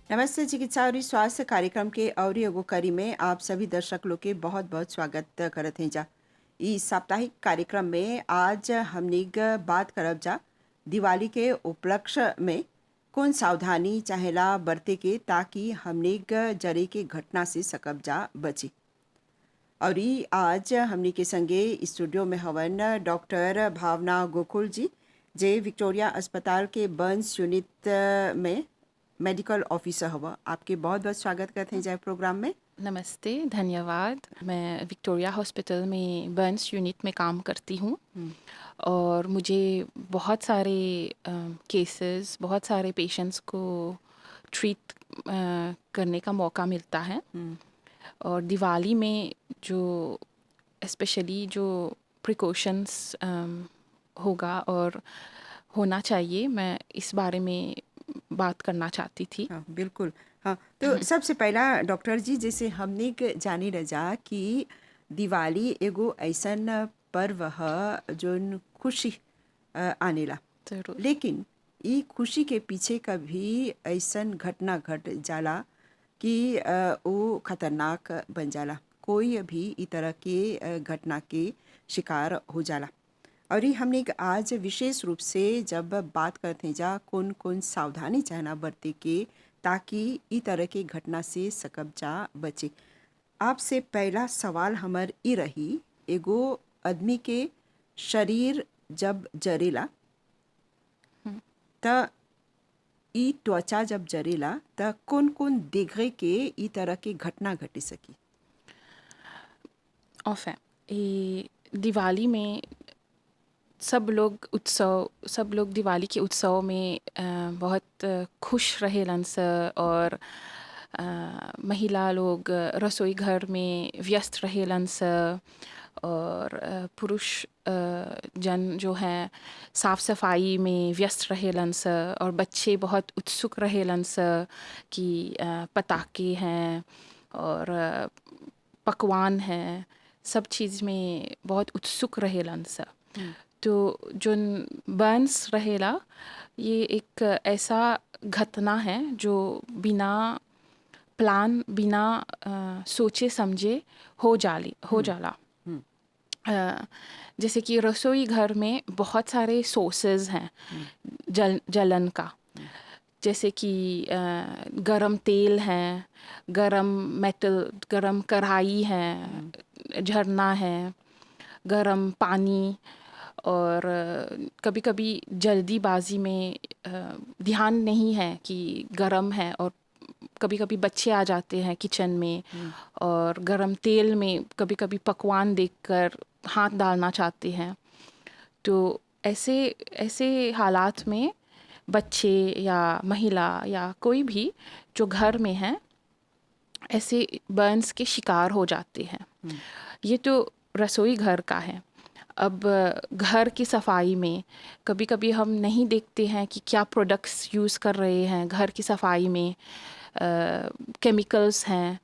नमस्ते चिकित्सा और स्वास्थ्य कार्यक्रम के और एगो कड़ी में आप सभी दर्शक लोग के बहुत बहुत स्वागत करत हैं जा। इस साप्ताहिक कार्यक्रम में आज हमनी बात करब जा दिवाली के उपलक्ष्य में कौन सावधानी चाहेला बरते के ताकि हमनी जरे के घटना से सकब जा बची। और ई आज हमनी के संगे स्टूडियो में हवन डॉक्टर भावना गोकुल जी जे विक्टोरिया अस्पताल के बर्न्स यूनिट में मेडिकल ऑफिसर हवा। आपके बहुत बहुत स्वागत करते हैं जाए प्रोग्राम में। नमस्ते, धन्यवाद। मैं विक्टोरिया हॉस्पिटल में बर्न्स यूनिट में काम करती हूँ और मुझे बहुत सारे केसेस, बहुत सारे पेशेंट्स को ट्रीट करने का मौका मिलता है। और दिवाली में जो स्पेशली जो प्रिकॉशंस होगा और होना चाहिए, मैं इस बारे में बात करना चाहती थी। हाँ बिल्कुल। हाँ तो सबसे पहला डॉक्टर जी जैसे हमने जानी रजा कि दिवाली एगो ऐसन पर्व है जोन खुशी आनेला, ज़रूर। लेकिन ई खुशी के पीछे कभी ऐसन घटना घट जाला कि वो खतरनाक बन जाला। कोई भी ई तरह के घटना के शिकार हो जाला। और ये हमने आज विशेष रूप से जब बात करते हैं जा कौन कौन सावधानी चाहना बरते के ताकि ई तरह के घटना से सकब जा बचे। आपसे पहला सवाल हमर ई रही, एगो आदमी के शरीर जब जरेला त ई त्वचा जब जरेला त कौन कौन देखे के ई तरह के घटना घटी सकी। ऑफे ये दिवाली में सब लोग दिवाली के उत्सव में बहुत खुश रहेलन स और महिला लोग रसोई घर में व्यस्त रहेलन स और पुरुष जन जो हैं साफ सफाई में व्यस्त रहेलन स और बच्चे बहुत उत्सुक रहेलन स कि पटाखे हैं और पकवान हैं, सब चीज़ में बहुत उत्सुक रहेलन स। तो जोन बर्न्स रहेला ये एक ऐसा घटना है जो बिना प्लान, बिना सोचे समझे हो जाला। जैसे कि रसोई घर में बहुत सारे सोर्सेज हैं जलन का, जैसे कि गरम तेल है, गरम कढ़ाई है, झरना है, गरम पानी और कभी कभी जल्दीबाजी में ध्यान नहीं है कि गरम है और कभी कभी बच्चे आ जाते हैं किचन में और गरम तेल में कभी कभी पकवान देखकर हाथ डालना चाहते हैं। तो ऐसे ऐसे हालात में बच्चे या महिला या कोई भी जो घर में है ऐसे बर्न्स के शिकार हो जाते हैं। ये तो रसोई घर का है। अब घर की सफाई में कभी कभी हम नहीं देखते हैं कि क्या प्रोडक्ट्स यूज़ कर रहे हैं घर की सफाई में। केमिकल्स हैं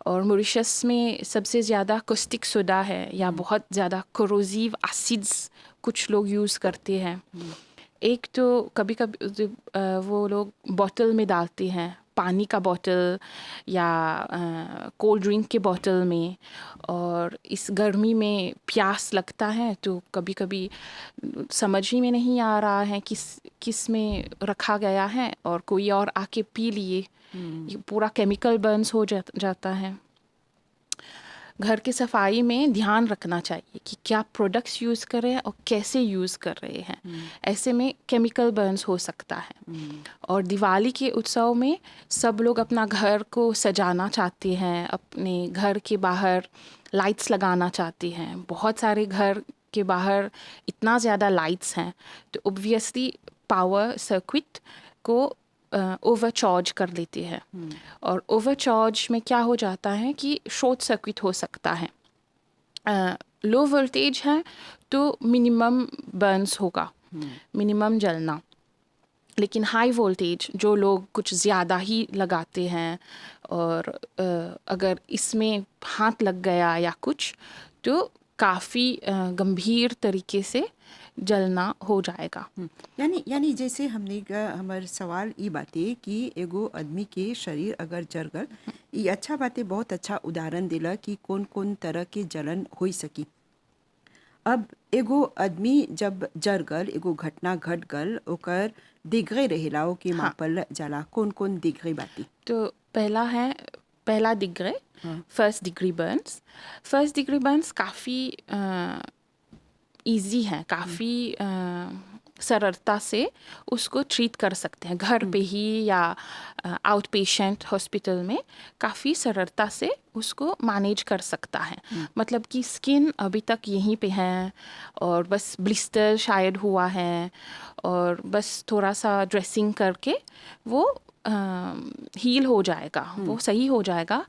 और मॉरिशस में सबसे ज़्यादा कॉस्टिक सोडा है या बहुत ज़्यादा कोरोसिव एसिड्स कुछ लोग यूज़ करते हैं। एक तो कभी कभी वो लोग बॉटल में डालते हैं, पानी का बॉटल या कोल्ड ड्रिंक के बॉटल में, और इस गर्मी में प्यास लगता है तो कभी कभी समझ ही में नहीं आ रहा है किस में रखा गया है और कोई और आके पी लिए। ये पूरा केमिकल बर्न्स हो जाता है। घर की सफाई में ध्यान रखना चाहिए कि क्या प्रोडक्ट्स यूज़ कर रहे हैं और कैसे यूज़ कर रहे हैं। ऐसे में केमिकल बर्न्स हो सकता है। और दिवाली के उत्सव में सब लोग अपना घर को सजाना चाहते हैं, अपने घर के बाहर लाइट्स लगाना चाहते हैं। बहुत सारे घर के बाहर इतना ज़्यादा लाइट्स हैं तो ऑब्वियसली पावर सर्किट को ओवरचार्ज कर लेते हैं। और ओवरचार्ज में क्या हो जाता है कि शॉर्ट सर्किट हो सकता है। लो वोल्टेज है तो मिनिमम बर्न्स होगा, मिनिमम जलना। लेकिन हाई वोल्टेज जो लोग कुछ ज़्यादा ही लगाते हैं और अगर इसमें हाथ लग गया या कुछ तो काफ़ी गंभीर तरीके से जलना हो जाएगा। यानी यानी जैसे हमने हमार सवाल ई बाते कि एगो आदमी के शरीर अगर जर गल, ये अच्छा बाते, बहुत अच्छा उदाहरण दिला कि कौन कौन तरह के जलन हो सकी। अब एगो आदमी जब जर गल, एगो घटना घट गल, ओकर दिगरे रहेला, ओके हाँ, मापल जाला, कौन कौन दिगरे बाती। तो पहला डिग्री, हाँ। First degree Burns. First degree Burns काफ़ी इजी है, काफ़ी सरलता से उसको ट्रीट कर सकते हैं घर पे ही या आउट पेशेंट हॉस्पिटल में। काफ़ी सरलता से उसको मैनेज कर सकता है। मतलब कि स्किन अभी तक यहीं पे है और बस ब्लिस्टर शायद हुआ है और बस थोड़ा सा ड्रेसिंग करके वो हील हो जाएगा, वो सही हो जाएगा।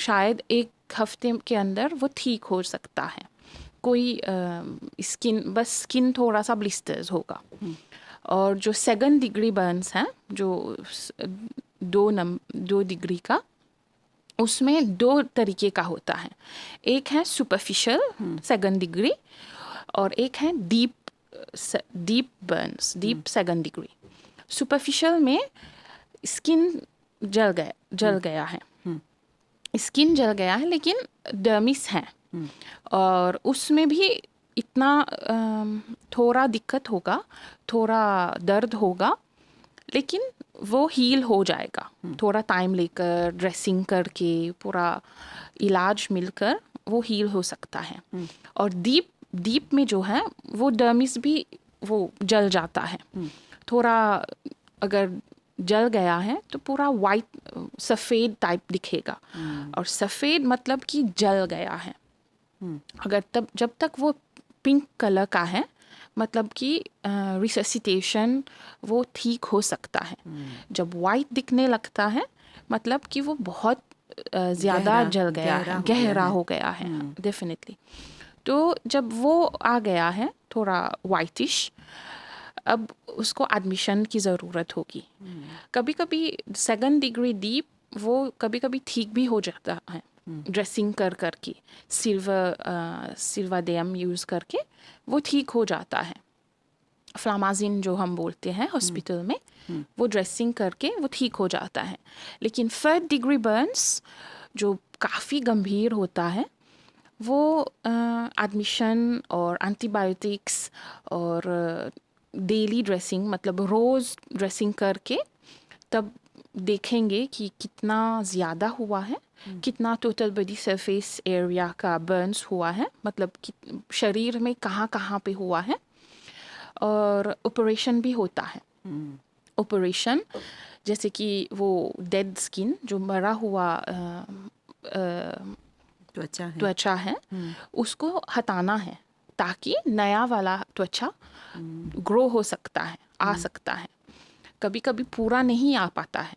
शायद एक हफ्ते के अंदर वो ठीक हो सकता है। कोई स्किन थोड़ा सा ब्लिस्टर्स होगा। और जो सेकंड डिग्री बर्न्स हैं, जो 2 डिग्री का, उसमें 2 तरीके का होता है। एक है सुपरफिशियल सेकंड डिग्री और एक है deep Burns, deep second degree. Superficial में स्किन जल गया है, स्किन जल गया है लेकिन डर्मिस है और उसमें भी इतना थोड़ा दिक्कत होगा, थोड़ा दर्द होगा, लेकिन वो हील हो जाएगा। थोड़ा टाइम लेकर ड्रेसिंग करके पूरा इलाज मिलकर वो हील हो सकता है। और डीप में जो है वो डर्मिस भी वो जल जाता है। थोड़ा अगर जल गया है तो पूरा वाइट सफ़ेद टाइप दिखेगा। और सफ़ेद मतलब कि जल गया है। अगर जब तक वो पिंक कलर का है, मतलब कि रिससिटेशन वो ठीक हो सकता है। जब वाइट दिखने लगता है मतलब कि वो बहुत ज़्यादा जल गया है, गहरा हो गया है डेफिनेटली। तो जब वो आ गया है थोड़ा वाइटिश, अब उसको एडमिशन की ज़रूरत होगी। कभी कभी सेकंड डिग्री डीप वो कभी कभी ठीक भी हो जाता है, ड्रेसिंग करके सिल्वाडेम यूज़ करके वो ठीक हो जाता है। फ्लामाजिन जो हम बोलते हैं हॉस्पिटल में, वो ड्रेसिंग करके वो ठीक हो जाता है। लेकिन थर्ड डिग्री बर्न्स जो काफ़ी गंभीर होता है, वो एडमिशन और एंटीबायोटिक्स और डेली ड्रेसिंग, मतलब रोज़ ड्रेसिंग करके तब देखेंगे कि कितना ज़्यादा हुआ है, कितना टोटल बॉडी सरफेस एरिया का बर्न्स हुआ है, मतलब कि शरीर में कहाँ कहाँ पे हुआ है। और ऑपरेशन भी होता है। ऑपरेशन जैसे कि वो डेड स्किन, जो मरा हुआ त्वचा है, उसको हटाना है ताकि नया वाला त्वचा ग्रो हो सकता है, आ सकता है। कभी कभी पूरा नहीं आ पाता है,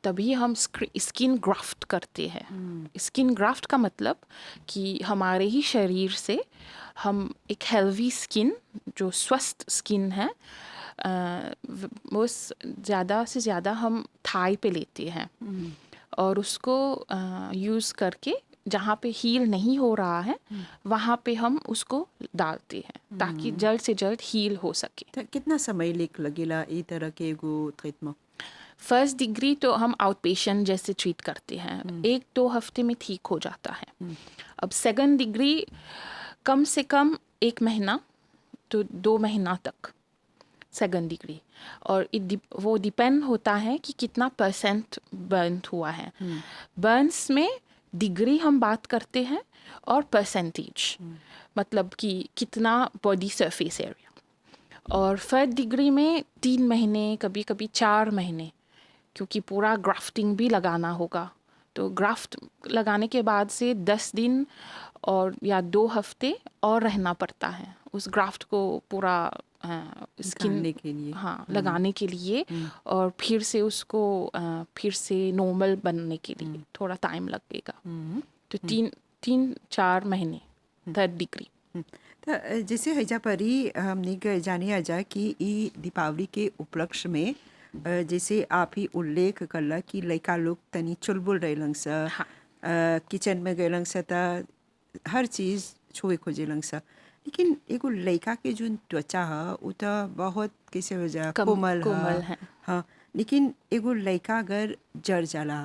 तभी हम स्किन ग्राफ्ट करते हैं। स्किन ग्राफ्ट का मतलब कि हमारे ही शरीर से हम एक हेल्दी स्किन, जो स्वस्थ स्किन है, वो ज़्यादा से ज़्यादा हम थाई पे लेते हैं और उसको यूज़ करके जहाँ पे हील नहीं हो रहा है वहाँ पे हम उसको डालते हैं ताकि जल्द से जल्द हील हो सके। तो कितना समय लगेला ई तरह के एगो ट्रीटमेंट? फर्स्ट डिग्री तो हम आउट पेशेंट जैसे ट्रीट करते हैं, 1-2 हफ्ते में ठीक हो जाता है। अब सेकंड डिग्री कम से कम 1 महीना तो 2 महीना तक सेकंड डिग्री। और वो डिपेंड होता है कि कितना परसेंट बर्न हुआ है। बर्न्स में डिग्री हम बात करते हैं और परसेंटेज, मतलब कि कितना बॉडी सरफेस एरिया। और थर्ड डिग्री में 3 महीने, कभी कभी 4 महीने, क्योंकि पूरा ग्राफ्टिंग भी लगाना होगा। तो ग्राफ्ट लगाने के बाद से 10 दिन और या 2 हफ्ते और रहना पड़ता है उस ग्राफ्ट को पूरा स्किन के लिए। हाँ, लगाने के लिए, और फिर से उसको फिर से नॉर्मल बनने के लिए थोड़ा टाइम लगेगा। तो 3-4 महीने थर्ड डिग्री। तो जैसे हैजा परी हमने जाने आजा कि ई दीपावली के उपलक्ष्य में जैसे आप ही उल्लेख करला कि लड़का लोग तनी चुलबुल रहेलन सा, हाँ। किचन में गएलन सा त हर चीज़ छुए खोजेलन सा। लेकिन एगो लड़का के जो त्वचा है वो तो बहुत कैसे हो जा कम कोमल कोमल है। है। हाँ, लेकिन एगो लड़का अगर जर जाला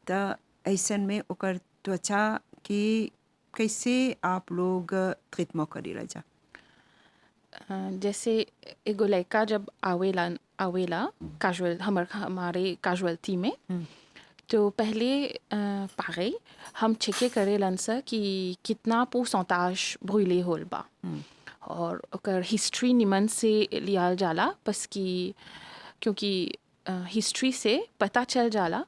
तो ऐसन में ओकर त्वचा के कैसे आप लोग ट्रीटमेंट करेला जा। जैसे एगो लड़का जब आवेला हमारे कैजुअल्टी में, तो पहले पागे हम चेक करेलन सा कि कितना परसेंटेज भइले होल बा, और ओकर हिस्ट्री निमन से लियाल जाला, बस कि क्योंकि हिस्ट्री से पता चल जाला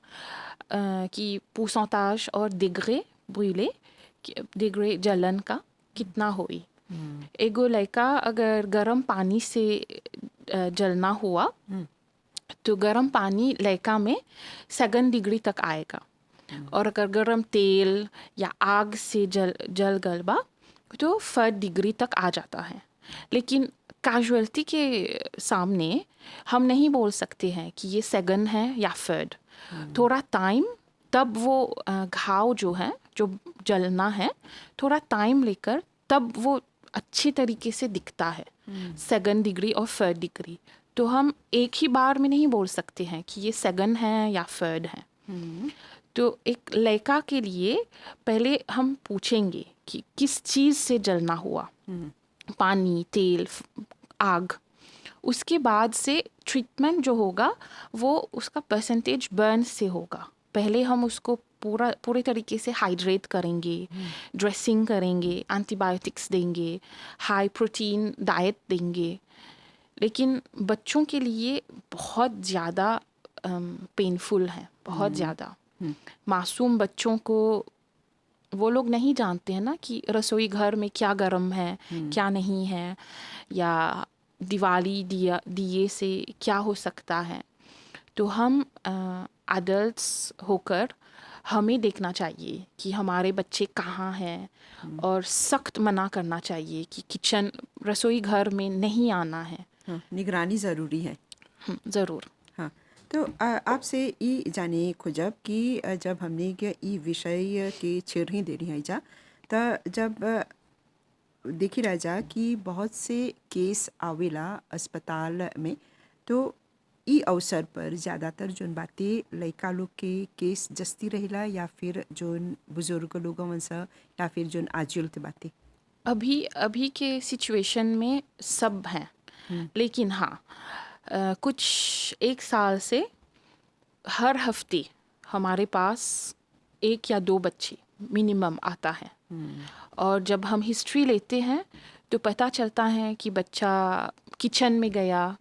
कि परसेंटेज और डिग्री जलन का कितना होई। एगो लड़का अगर गर्म पानी से जलना हुआ, तो गर्म पानी लड़का में 7 डिग्री तक आएगा, और अगर गर्म तेल या आग से जल गलबा तो 4 डिग्री तक आ जाता है। लेकिन कैजुअल्टी के सामने हम नहीं बोल सकते हैं कि ये 7 है या 4। थोड़ा टाइम, तब वो घाव जो है, जो जलना है, थोड़ा टाइम लेकर तब वो अच्छी तरीके से दिखता है, 7 डिग्री और 4 डिग्री। तो हम एक ही बार में नहीं बोल सकते हैं कि ये 7 है या 4 है। तो एक लड़का के लिए पहले हम पूछेंगे कि किस चीज़ से जलना हुआ, पानी, तेल, आग। उसके बाद से ट्रीटमेंट जो होगा वो उसका परसेंटेज बर्न से होगा। पहले हम उसको पूरे तरीके से हाइड्रेट करेंगे, ड्रेसिंग करेंगे, एंटीबायोटिक्स देंगे, हाई प्रोटीन डाइट देंगे। लेकिन बच्चों के लिए बहुत ज़्यादा पेनफुल है, बहुत ज़्यादा। मासूम बच्चों को वो लोग नहीं जानते हैं ना कि रसोई घर में क्या गर्म है, क्या नहीं है, या दिवाली दिए से क्या हो सकता है। तो हम एडल्ट्स होकर हमें देखना चाहिए कि हमारे बच्चे कहाँ हैं, और सख्त मना करना चाहिए कि रसोई घर में नहीं आना है। हाँ, निगरानी ज़रूरी है। ज़रूर। हाँ, तो आपसे ई जाने खोजब कि जब हमने के ई विषय के छेड़ दे रही हैं जा, तो जब देखी रह जा कि बहुत से केस आवेला अस्पताल में, तो ई अवसर पर ज़्यादातर जोन बातें लड़का लोग के केस जस्ती रहेला या फिर जोन बुजुर्ग लोगों में से या फिर जोन आजुल के बातें। अभी के सिचुएशन में सब हैं, लेकिन हाँ, कुछ 1 साल से हर हफ्ते हमारे पास 1 या 2 बच्चे मिनिमम आता है। और जब हम हिस्ट्री लेते हैं तो पता चलता है कि बच्चा किचन में गया,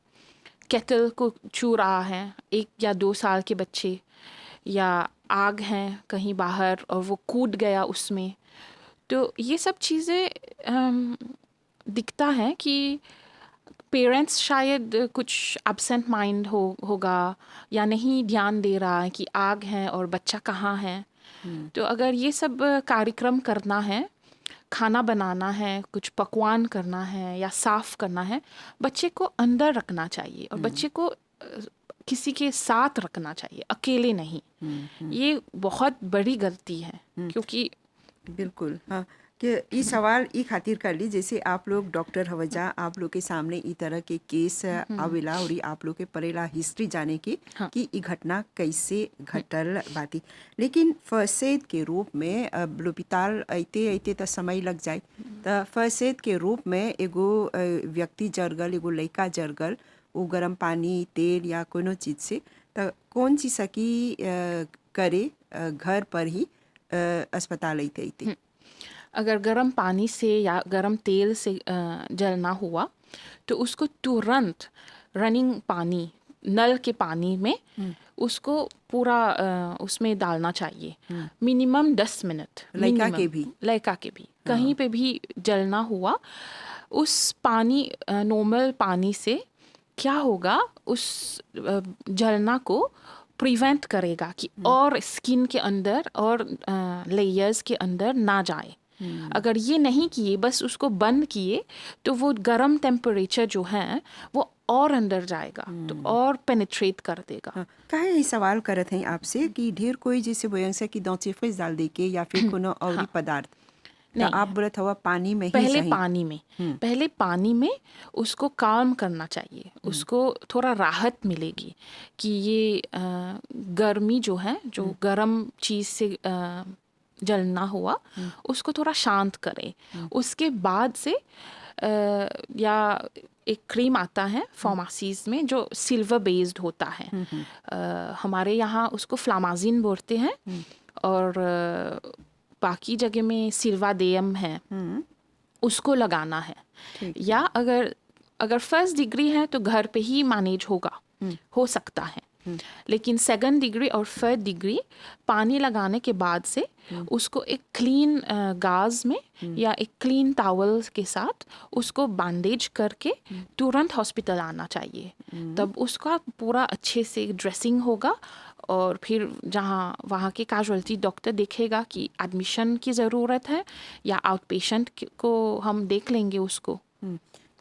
केटल को छू रहा है, 1 या 2 साल के बच्चे, या आग है कहीं बाहर और वो कूद गया उसमें। तो ये सब चीज़ें दिखता है कि पेरेंट्स शायद कुछ एब्सेंट माइंड होगा, या नहीं ध्यान दे रहा है कि आग है और बच्चा कहाँ है। तो अगर ये सब कार्यक्रम करना है, खाना बनाना है, कुछ पकवान करना है या साफ करना है, बच्चे को अंदर रखना चाहिए, और बच्चे को किसी के साथ रखना चाहिए, अकेले नहीं। ये बहुत बड़ी गलती है, क्योंकि बिल्कुल। हाँ, कि ई सवाल ई खातिर कर ली जैसे आप लोग डॉक्टर हवजा, आप लोग के सामने ई तरह के केस आवेला और ई आप लोग के परेला हिस्ट्री जाने की हाँ। कि ई घटना कैसे घटल बाती। लेकिन फर्स्ट एड के रूप में अब लोपिताल अइते तो समय लग जाए, तो फर्स्ट एड के रूप में एगो व्यक्ति जरगल, एगो लड़का जरगल, वो गर्म पानी, तेल या कोनो चीज़ से, तो कौन चीज़ सकी करे घर पर ही अस्पताल अइते। अगर गर्म पानी से या गर्म तेल से जलना हुआ, तो उसको तुरंत रनिंग पानी, नल के पानी में उसको पूरा उसमें डालना चाहिए, मिनिमम 10 मिनट। लड़का के भी कहीं पे भी जलना हुआ, उस पानी, नॉर्मल पानी से क्या होगा, उस जलना को प्रिवेंट करेगा कि और स्किन के अंदर और लेयर्स के अंदर ना जाए। अगर ये नहीं किए, बस उसको बंद किए, तो वो गर्म टेम्परेचर जो है वो और अंदर जाएगा, तो और पेनिट्रेट कर देगा। हाँ, काहे ये सवाल करत हैं आपसे कि ढेर कोई जैसे बोयंग से कि दांचे डाल दे के या फिर कोनो और पदार्थ। तो नहीं, आप बोलत हवा पानी में ही पहले सही। पानी में पहले पानी में उसको काम करना चाहिए, उसको थोड़ा राहत मिलेगी कि ये गर्मी जो है, जो गर्म चीज़ से जलना हुआ, उसको थोड़ा शांत करे। उसके बाद से या एक क्रीम आता है फार्मेसीज में जो सिल्वर बेस्ड होता है। हमारे यहाँ उसको फ्लामाजिन बोलते हैं और बाकी जगह में सिल्वाडेयम है, उसको लगाना है। ठीक। या अगर फर्स्ट डिग्री है तो घर पे ही मैनेज हो सकता है। लेकिन सेकंड डिग्री और थर्ड डिग्री पानी लगाने के बाद से उसको एक क्लीन गाज में या एक क्लीन टॉवल के साथ उसको बैंडेज करके तुरंत हॉस्पिटल आना चाहिए। तब उसका पूरा अच्छे से ड्रेसिंग होगा और फिर वहाँ के कैजुअल्टी डॉक्टर देखेगा कि एडमिशन की ज़रूरत है या आउट पेशेंट को हम देख लेंगे उसको।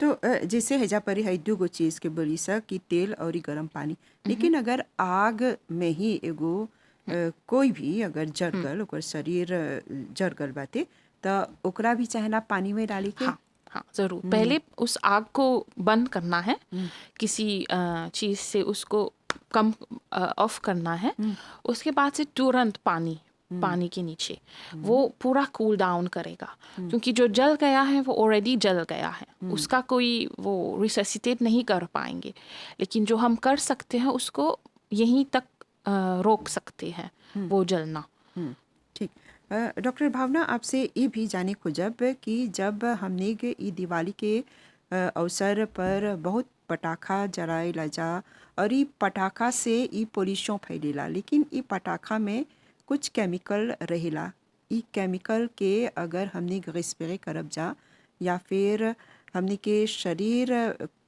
तो जैसे हैजा परी है दू गो चीज़ के बोली सा कि तेल और ई गरम पानी, लेकिन अगर आग में ही एगो कोई भी अगर जर गल, ओकर शरीर जर गल बाते, तो ओकरा भी चाहेला पानी में डाली के। हाँ हाँ, ज़रूर। पहले उस आग को बंद करना है, किसी चीज़ से उसको कम ऑफ करना है। उसके बाद से तुरंत पानी के नीचे वो पूरा कूल डाउन करेगा, क्योंकि जो जल गया है वो ऑलरेडी जल गया है, उसका कोई वो रिससिटेट नहीं कर पाएंगे। लेकिन जो हम कर सकते हैं उसको यहीं तक रोक सकते हैं वो जलना। ठीक। डॉक्टर भावना, आपसे ये भी जाने खोजब कि जब हमने के ई दिवाली के अवसर पर बहुत पटाखा जलाएला जा और ई पटाखा से ई पोल्यूशन फैलेला, लेकिन ई पटाखा में कुछ केमिकल रहेला। ई केमिकल के अगर हमने रेस्पिरे करब जा या फिर हमने के शरीर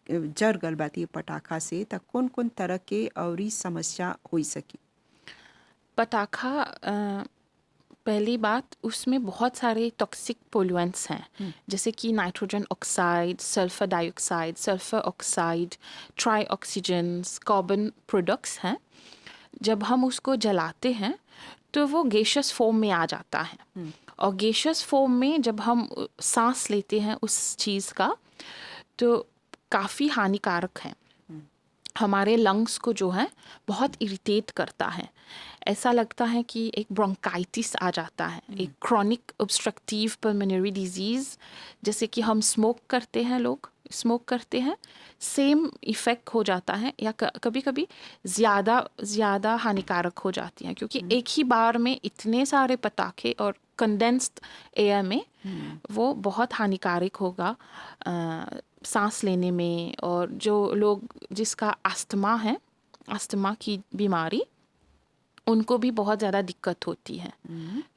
जर गल बाती पटाखा से, तो कौन कौन तरह के और ई समस्या हो सकी? पटाखा पहली बात, उसमें बहुत सारे टॉक्सिक पोल्यूएंट्स हैं, जैसे कि nitrogen oxide, sulphur dioxide, sulphur oxide, try oxygens, carbon products हैं। जब हम उसको जलाते हैं तो वो गैशियस फॉर्म में आ जाता है, और गैशियस फॉर्म में जब हम सांस लेते हैं उस चीज़ का, तो काफ़ी हानिकारक है। हमारे लंग्स को जो है बहुत इरिटेट करता है। ऐसा लगता है कि एक ब्रोंकाइटिस आ जाता है, एक क्रॉनिक ऑब्स्ट्रक्टिव पल्मोनरी डिजीज़। जैसे कि हम लोग स्मोक करते हैं, सेम इफ़ेक्ट हो जाता है, या कभी कभी ज़्यादा हानिकारक हो जाती हैं, क्योंकि एक ही बार में इतने सारे पटाखे और कंडेंस्ड एयर में वो बहुत हानिकारक होगा सांस लेने में। और जो लोग जिसका अस्थमा है, अस्थमा की बीमारी, उनको भी बहुत ज़्यादा दिक्कत होती है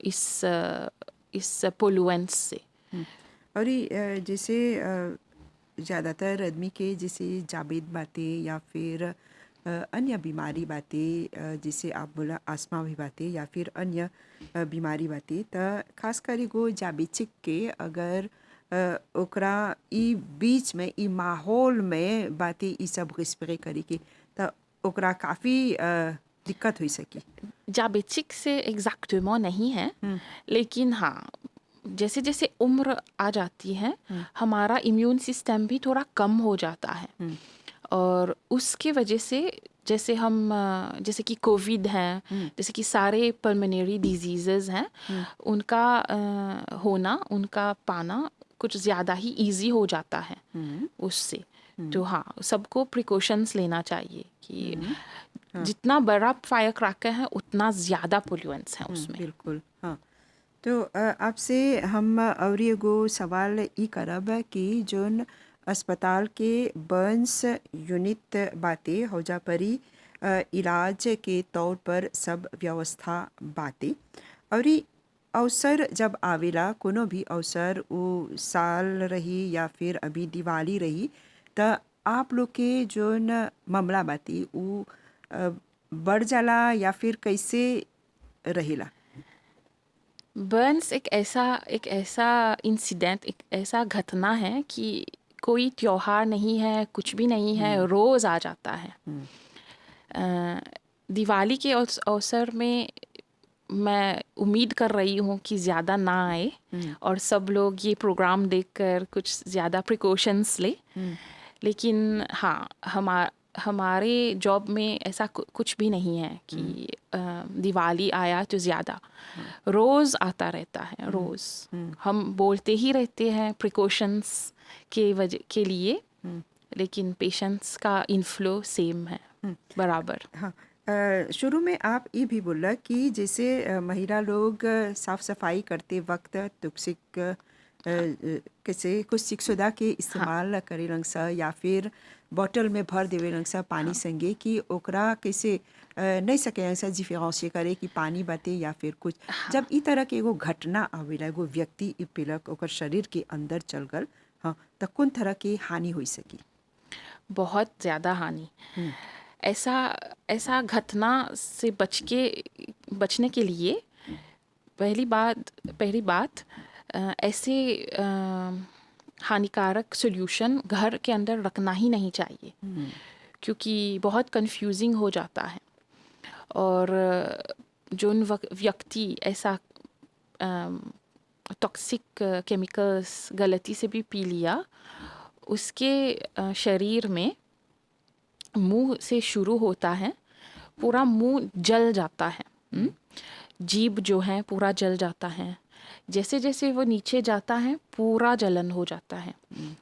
इस पोल्यूएंट्स से। और ये जैसे ज़्यादातर आदमी के जैसे जावेद बातें या फिर अन्य बीमारी बातें, जैसे आप बोला आस्मा भी बातें या फिर अन्य बीमारी बातें, तो खास कर एगो जाबिचिक के अगर ओकरा ई बीच में ई माहौल में बातें ई सब रिस्प्रे करे के, तो ओकरा काफ़ी दिक्कत हो सकी। जाबिचिक से एग्जैक्टली नहीं है, लेकिन हाँ, जैसे जैसे उम्र आ जाती है हमारा इम्यून सिस्टम भी थोड़ा कम हो जाता है, और उसके वजह से जैसे कि कोविड है, जैसे कि सारे पल्मोनरी डिजीज़ेज़ हैं, उनका उनका पाना कुछ ज़्यादा ही इजी हो जाता है उससे। तो हाँ, सबको प्रिकॉशंस लेना चाहिए कि जितना बड़ा फायर क्रैकर है उतना ज़्यादा पोल्यूएंट्स हैं उसमें। बिल्कुल, हाँ। तो आपसे हम और एगो सवाल ई करब कि जोन अस्पताल के बर्न्स यूनिट बाते हौजा परी इलाज के तौर पर सब व्यवस्था बाते, और ई अवसर जब आवेला, कोनो भी अवसर वो साल रही या फिर अभी दिवाली रही, तो आप लोग के जोन मामला बाती वो बढ़ जाला या फिर कैसे रहेला? बर्न्स एक ऐसा इंसिडेंट, एक ऐसा घटना है कि कोई त्योहार नहीं है, कुछ भी नहीं है, रोज़ आ जाता है। दिवाली के अवसर में मैं उम्मीद कर रही हूँ कि ज़्यादा ना आए और सब लोग ये प्रोग्राम देखकर कुछ ज़्यादा प्रिकॉशंस ले। लेकिन हाँ, हमारे जॉब में ऐसा कुछ भी नहीं है कि दिवाली आया तो ज़्यादा, रोज़ आता रहता है, रोज़ हम बोलते ही रहते हैं प्रिकॉशंस के वजह के लिए, लेकिन पेशेंट्स का इनफ्लो सेम है, बराबर। हाँ, शुरू में आप ये भी बोला कि जैसे महिला लोग साफ सफाई करते वक्त टॉक्सिक कैसे कुछ सिक्सोदा के इस्तेमाल करे रंग सा या फिर बॉटल में भर देवे रंग सा पानी संगे कि ओकरा कैसे नहीं सके ऐसा डिफरेंशिए करे कि पानी बाते या फिर कुछ। जब ई तरह के एगो घटना आवेला, एगो व्यक्ति ई पिलक ओकर शरीर के अंदर चल गल, हाँ, तो कौन तरह की हानि हो सकी? बहुत ज़्यादा हानि। ऐसा घटना से बचने के लिए पहली बात ऐसे हानिकारक सॉल्यूशन घर के अंदर रखना ही नहीं चाहिए, क्योंकि बहुत कंफ्यूजिंग हो जाता है। और जो व्यक्ति ऐसा टॉक्सिक केमिकल्स गलती से भी पी लिया, उसके शरीर में मुंह से शुरू होता है, पूरा मुंह जल जाता है, जीभ जो है पूरा जल जाता है, जैसे जैसे वो नीचे जाता है पूरा जलन हो जाता है,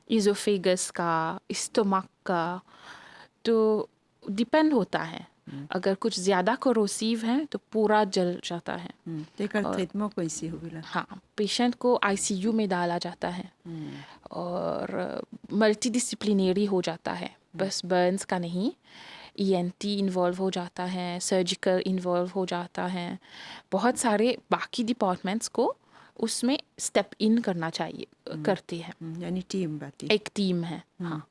इज़ोफेगस का, स्टमक का। तो डिपेंड होता है, अगर कुछ ज़्यादा कोरोसिव है तो पूरा जल जाता है। कैसे होगा? हाँ, पेशेंट को आईसीयू में डाला जाता है और मल्टी डिसिप्लिनरी हो जाता है, बस बर्न्स का नहीं, ईएनटी इन्वॉल्व हो जाता है, सर्जिकल इन्वॉल्व हो जाता है, बहुत सारे बाकी डिपार्टमेंट्स को उसमें स्टेप इन करना चाहिए, करते हैं, यानी टीम बात एक टीम है। हाँ,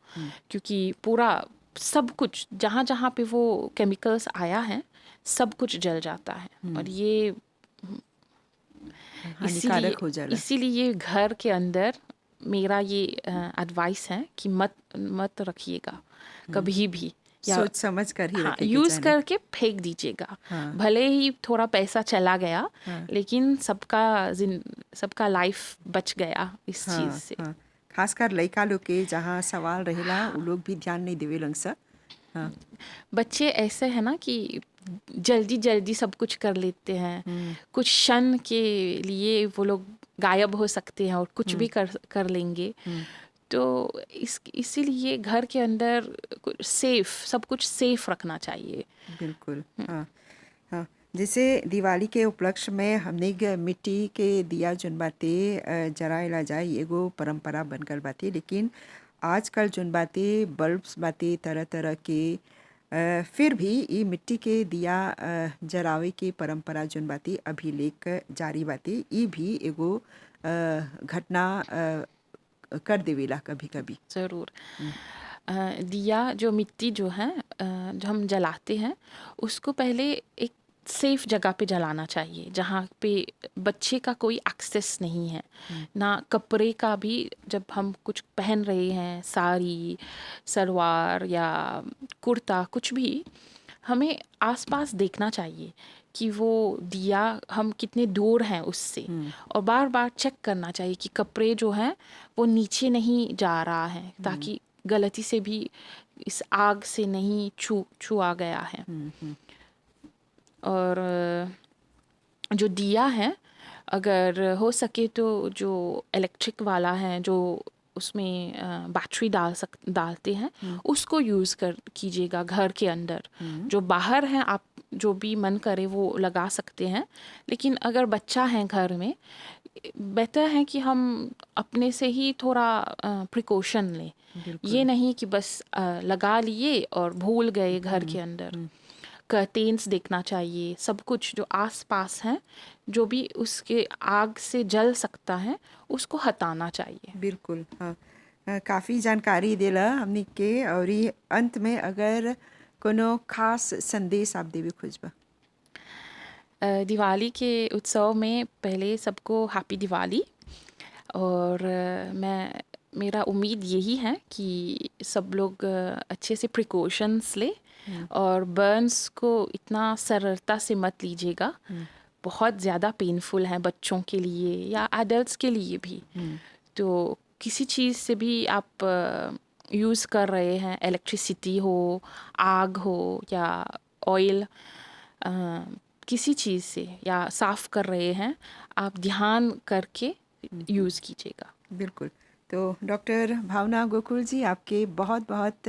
क्योंकि पूरा सब कुछ जहाँ जहाँ पे वो केमिकल्स आया है सब कुछ जल जाता है, और ये हानिकारक हो जाला। इसीलिए घर के अंदर मेरा ये एडवाइस है कि मत रखिएगा कभी भी, या सोच समझ कर ही रखे यूज करके फेंक दीजिएगा। भले ही थोड़ा पैसा चला गया, लेकिन सबका लाइफ बच गया इस चीज से। खासकर लड़का लोग के जहाँ सवाल रहेला, वो लोग भी ध्यान नहीं देवे लंग सा। बच्चे ऐसे हैं ना कि जल्दी जल्दी सब कुछ कर लेते हैं, कुछ क्षण के लिए वो लोग गायब हो सकते हैं और कुछ भी कर लेंगे। तो इसीलिए घर के अंदर सब कुछ सेफ रखना चाहिए। बिल्कुल। हाँ हाँ, जैसे दिवाली के उपलक्ष्य में हमने मिट्टी के दिया जोन बाते जराएला जाए, एगो परंपरा बन गल बाते, लेकिन आजकल जोन बाते बल्ब्स बाते तरह तरह के, फिर भी ये मिट्टी के दिया जरावे के परंपरा जोन बाती अभी लेक जारी बाती, ये भी एगो घटना कर देवेला कभी कभी। ज़रूर। दिया जो मिट्टी जो है जो हम जलाते हैं, उसको पहले एक सेफ जगह पे जलाना चाहिए, जहाँ पे बच्चे का कोई एक्सेस नहीं है, ना कपड़े का भी। जब हम कुछ पहन रहे हैं, साड़ी, सलवार या कुर्ता, कुछ भी, हमें आसपास देखना चाहिए कि वो दिया हम कितने दूर हैं उससे, और बार बार चेक करना चाहिए कि कपड़े जो हैं वो नीचे नहीं जा रहा है, ताकि गलती से भी इस आग से नहीं छुआ गया है। और जो दिया है, अगर हो सके तो जो इलेक्ट्रिक वाला है, जो उसमें बैटरी डालते हैं, उसको यूज़ कीजिएगा घर के अंदर। जो बाहर हैं, आप जो भी मन करे वो लगा सकते हैं, लेकिन अगर बच्चा है घर में, बेहतर है कि हम अपने से ही थोड़ा प्रिकॉशन लें। ये नहीं कि बस लगा लिए और भूल गए घर के अंदर। कर्टेन्स देखना चाहिए, सब कुछ जो आसपास है, जो भी उसके आग से जल सकता है, उसको हटाना चाहिए। बिल्कुल। हाँ, काफ़ी जानकारी देला हमने के। और ये अंत में अगर कोनो खास संदेश आप देवे खोजबा? दिवाली के उत्सव में पहले सबको हैप्पी दिवाली। और मेरा उम्मीद यही है कि सब लोग अच्छे से प्रिकॉशंस ले, और बर्न्स को इतना सरलता से मत लीजिएगा। बहुत ज़्यादा पेनफुल हैं बच्चों के लिए या एडल्ट्स के लिए भी। तो किसी चीज़ से भी आप यूज़ कर रहे हैं, इलेक्ट्रिसिटी हो, आग हो या ऑयल, किसी चीज़ से या साफ़ कर रहे हैं, आप ध्यान करके यूज़ कीजिएगा। बिल्कुल। तो डॉक्टर भावना गोकुल जी, आपके बहुत बहुत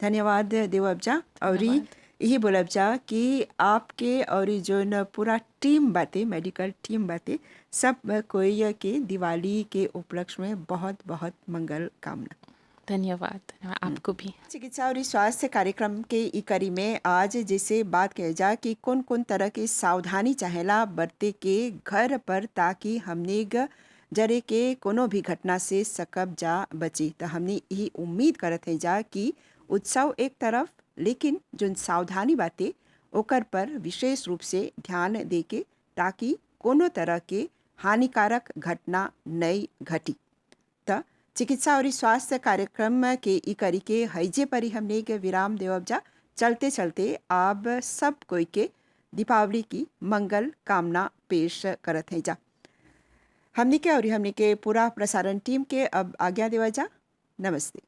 धन्यवाद देवब जा। और धन्यवाद। यही बोलब जा कि आपके और जो न पूरा टीम बातें, मेडिकल टीम बातें, सब कोई के दिवाली के उपलक्ष्य में बहुत बहुत मंगल कामना। धन्यवाद आपको भी। चिकित्सा और स्वास्थ्य कार्यक्रम के ई कड़ी में आज जैसे बात किया जा कि कौन कौन तरह के सावधानी चाहेला बरते के घर पर, ताकि हमने जरे के कोनो भी घटना से सकब जा बची। तो हमने यही उम्मीद करत है जा कि उत्सव एक तरफ, लेकिन जो सावधानी बातें ओकर पर विशेष रूप से ध्यान दे के, ताकि कोनो तरह के हानिकारक घटना नहीं घटी। त चिकित्सा और स्वास्थ्य कार्यक्रम के ई करी के हैजे पर ही हमने एक विराम देवब जा। चलते चलते आप सब कोई के दीपावली की मंगल कामना पेश करत है जा। हमने के और हमने के पूरा प्रसारण टीम के अब आज्ञा देवा जा। नमस्ते।